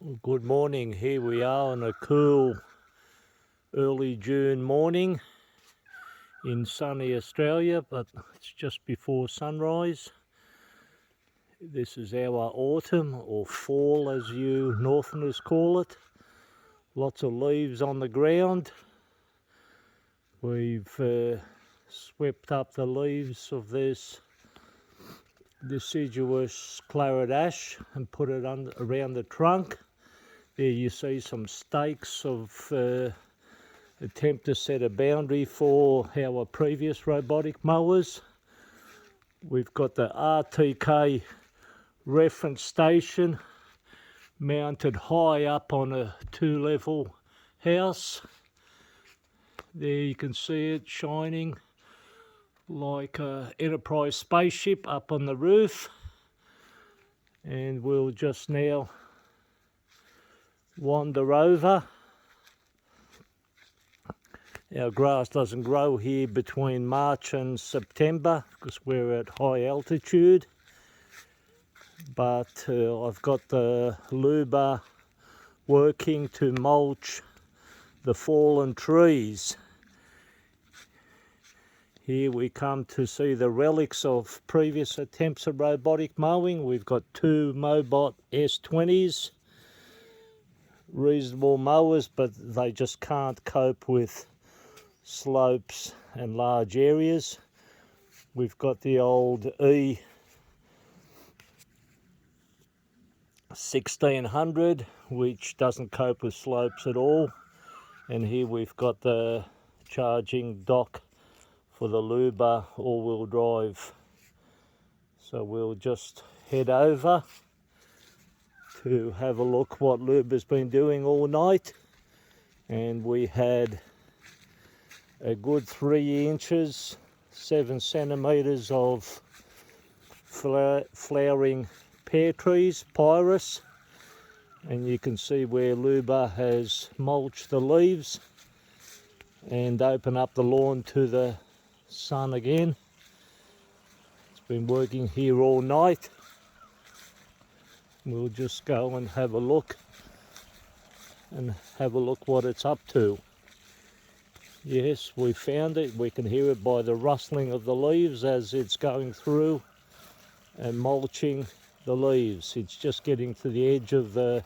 Well, good morning. Here we are on a cool early June morning in sunny Australia, but it's just before sunrise. This is our autumn, or fall as you northerners call it. Lots of leaves on the ground. We've swept up the leaves of this deciduous claret ash and put it around the trunk. There you see some stakes of attempt to set a boundary for our previous robotic mowers. We've got the RTK reference station mounted high up on a 2-level house. There you can see it shining like an Enterprise spaceship up on the roof. And we'll just now wander over. Our grass doesn't grow here between March and September because we're at high altitude, but I've got the Luba working to mulch the fallen trees. Here we come to see the relics of previous attempts at robotic mowing. We've got two Mobot S20s, reasonable mowers, but they just can't cope with slopes and large areas. We've got the old E1600, which doesn't cope with slopes at all. And here we've got the charging dock for the Luba all-wheel drive. So we'll just head over to have a look what Luba's been doing all night. And we had a good 3 inches, 7 centimetres of flowering pear trees, pyrus. And you can see where Luba has mulched the leaves and opened up the lawn to the sun again. It's been working here all night. We'll just go and have a look what it's up to. Yes, we found it. We can hear it by the rustling of the leaves as it's going through and mulching the leaves. It's just getting to the edge of the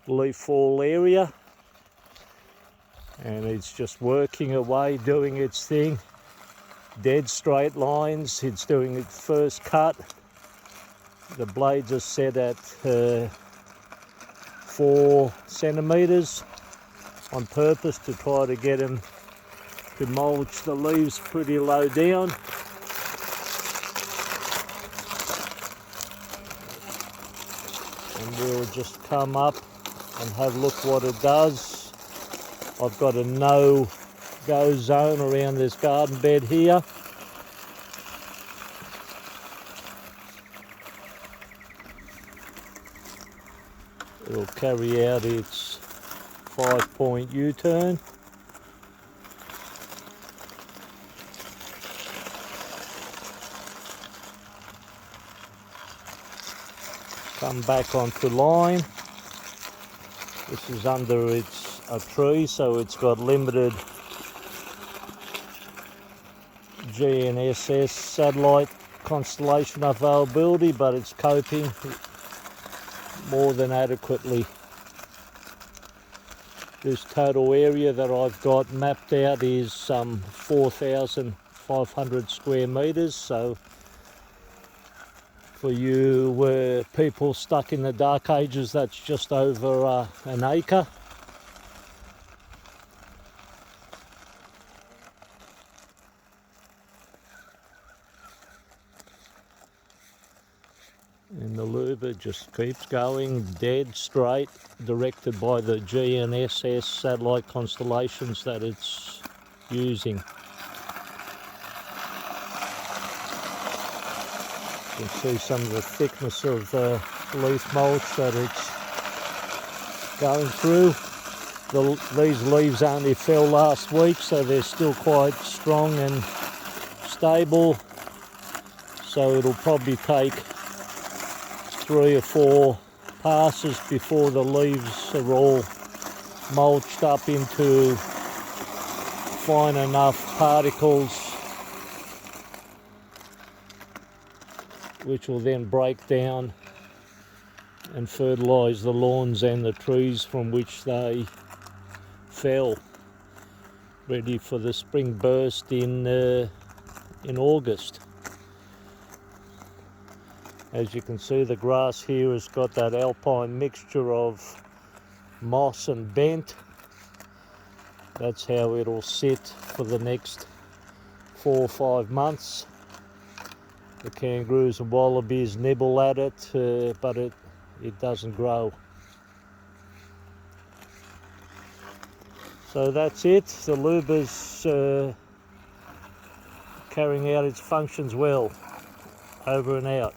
leaf fall area, and it's just working away, doing its thing. Dead straight lines. It's doing its first cut. The blades are set at 4 centimetres on purpose to try to get them to mulch the leaves pretty low down. And we'll just come up and have a look what it does. I've got a no-go zone around this garden bed here. It'll carry out its 5-point U-turn. Come back onto line. This is under a tree, so it's got limited GNSS satellite constellation availability, but it's coping more than adequately. This total area that I've got mapped out is some 4,500 square metres, so for you people stuck in the dark ages, that's just over an acre. And the Luba just keeps going dead straight, directed by the GNSS satellite constellations that it's using. You can see some of the thickness of the leaf mulch that it's going through. These leaves only fell last week, so they're still quite strong and stable. So it'll probably take 3 or 4 passes before the leaves are all mulched up into fine enough particles which will then break down and fertilise the lawns and the trees from which they fell, ready for the spring burst in August. As you can see, the grass here has got that alpine mixture of moss and bent. That's how it'll sit for the next 4 or 5 months. The kangaroos and wallabies nibble at it, but it doesn't grow. So that's it. The Luba's carrying out its functions well. Over and out.